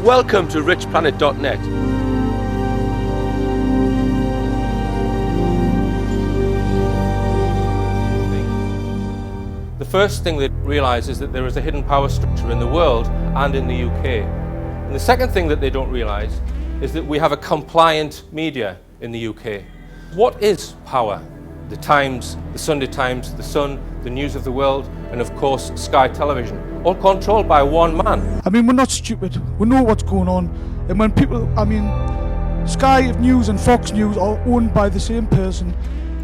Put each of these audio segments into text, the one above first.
Welcome to richplanet.net. The first thing they realise is that there is a hidden power structure in the world and in the UK. And the second thing that they don't realise is that we have a compliant media in the UK. What is power? The Times, the Sunday Times, the Sun, the News of the World, and of course Sky Television, all controlled by one man. I mean, we're not stupid. We know what's going on. And when people, Sky News and Fox News are owned by the same person,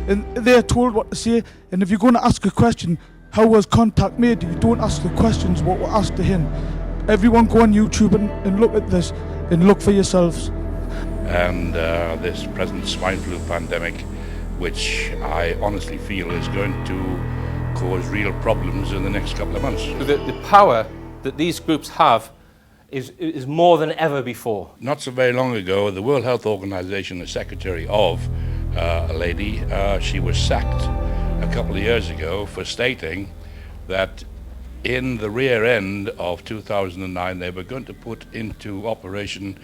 and they're told what to say. And if you're going to ask a question, how was contact made? You don't ask the questions what were asked to him. Everyone go on YouTube and look at this and look for yourselves. And this present swine flu pandemic, which I honestly feel is going to cause real problems in the next couple of months. The power that these groups have is more than ever before. Not so very long ago, the World Health Organization, the secretary of a lady, she was sacked a couple of years ago for stating that in the rear end of 2009 they were going to put into operation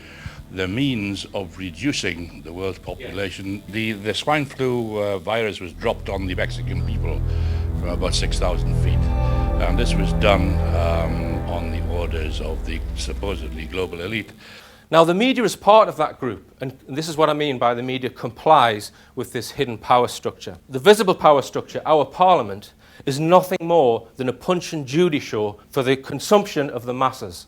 the means of reducing the world's population. Yes. The swine flu virus was dropped on the Mexican people from about 6,000 feet. And this was done on the orders of the supposedly global elite. Now, the media is part of that group, and this is what I mean by the media complies with this hidden power structure. The visible power structure, our parliament, is nothing more than a Punch and Judy show for the consumption of the masses.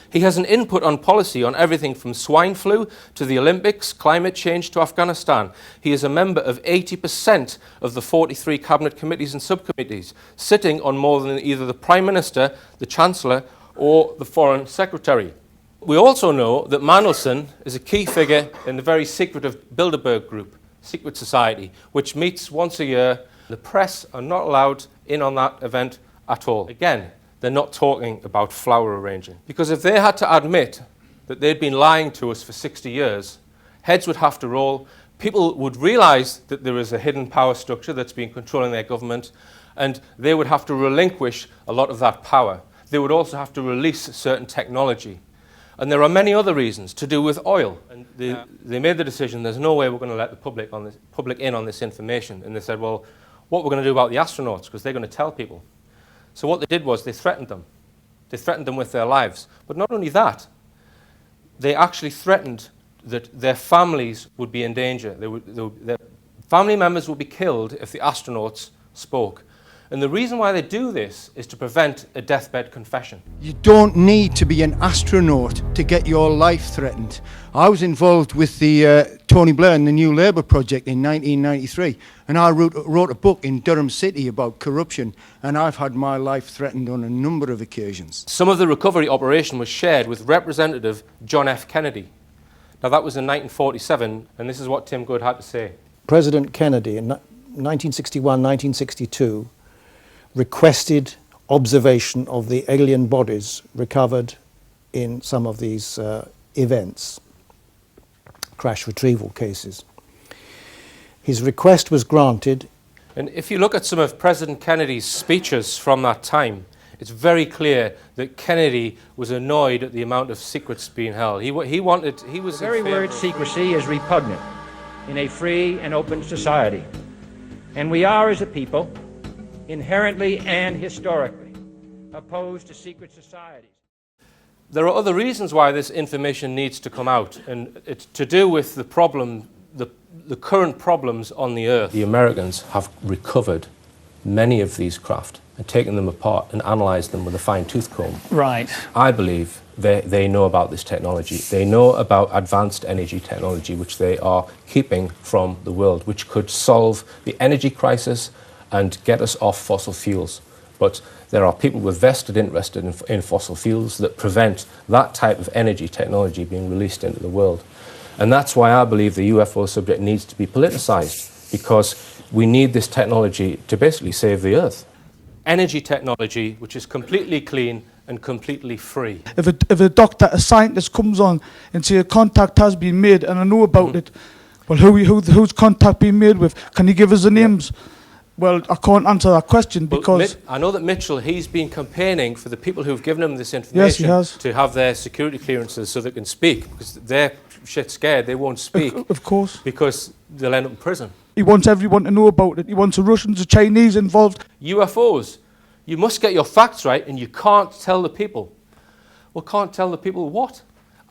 He has an input on policy on everything from swine flu to the Olympics, climate change to Afghanistan. He is a member of 80% of the 43 cabinet committees and subcommittees, sitting on more than either the Prime Minister, the Chancellor, or the Foreign Secretary. We also know that Mandelson is a key figure in the very secretive Bilderberg group, secret society, which meets once a year. The press are not allowed in on that event at all. Again, they're not talking about flower arranging. Because if they had to admit that they'd been lying to us for 60 years, heads would have to roll, people would realise that there is a hidden power structure that's been controlling their government, and they would have to relinquish a lot of that power. They would also have to release certain technology. And there are many other reasons to do with oil. And they made the decision, there's no way we're going to let the public in on this information. And they said, well, what we're going to do about the astronauts, because they're going to tell people. So what they did was they threatened them. They threatened them with their lives. But not only that, they actually threatened that their families would be in danger. Their family members would be killed if the astronauts spoke. And the reason why they do this is to prevent a deathbed confession. You don't need to be an astronaut to get your life threatened. I was involved with the Tony Blair and the New Labour project in 1993, and I wrote a book in Durham City about corruption, and I've had my life threatened on a number of occasions. Some of the recovery operation was shared with Representative John F. Kennedy. Now that was in 1947, and this is what Tim Good had to say. President Kennedy in 1961, 1962 requested observation of the alien bodies recovered in some of these events, crash retrieval cases. His request was granted. And if you look at some of President Kennedy's speeches from that time, it's very clear that Kennedy was annoyed at the amount of secrets being held. The very word secrecy is repugnant in a free and open society. And we are, as a people, inherently and historically opposed to secret societies. There are other reasons why this information needs to come out, and it's to do with the problem, the current problems on the Earth. The Americans have recovered many of these craft and taken them apart and analysed them with a fine-tooth comb. Right. I believe they know about this technology. They know about advanced energy technology, which they are keeping from the world, which could solve the energy crisis and get us off fossil fuels. But there are people with vested interest in fossil fuels that prevent that type of energy technology being released into the world. And that's why I believe the UFO subject needs to be politicised, because we need this technology to basically save the Earth. Energy technology which is completely clean and completely free. If a doctor, a scientist comes on and say a contact has been made and I know about it, well, who's contact been made with? Can you give us the names? Well, I can't answer that question Well, because I know that Mitchell, he's been campaigning for the people who've given him this information Yes, he has. to have their security clearances so they can speak, because they're shit scared, they won't speak of course because they'll end up in prison. he wants everyone to know about it. He wants the Russians, the Chinese involved. UFOs, you must get your facts right and you can't tell the people. Well, can't tell the people what?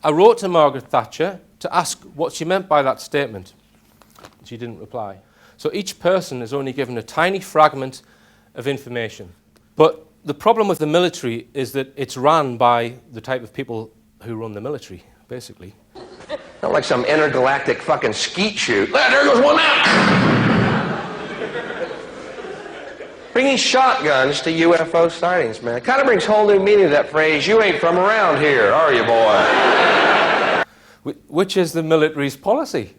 I wrote to Margaret Thatcher to ask what she meant by that statement. She didn't reply. So each person is only given a tiny fragment of information. But the problem with the military is that it's run by the type of people who run the military, basically. Not like some intergalactic fucking skeet shoot. There goes one out! Bringing shotguns to UFO sightings, man. Kind of brings whole new meaning to that phrase, you ain't from around here, are you, boy? Which is the military's policy.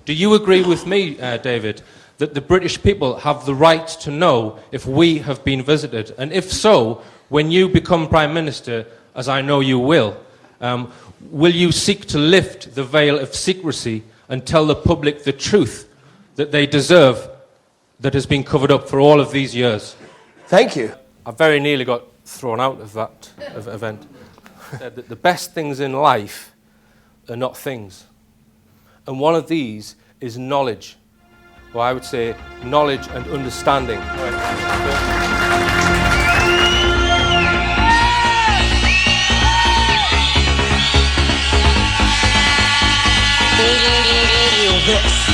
Do you agree with me, David, that the British people have the right to know if we have been visited? And if so, when you become Prime Minister, as I know you will you seek to lift the veil of secrecy and tell the public the truth that they deserve, that has been covered up for all of these years? Thank you. I very nearly got thrown out of that event. The best things in life are not things. And one of these is knowledge. Or I would say knowledge and understanding. This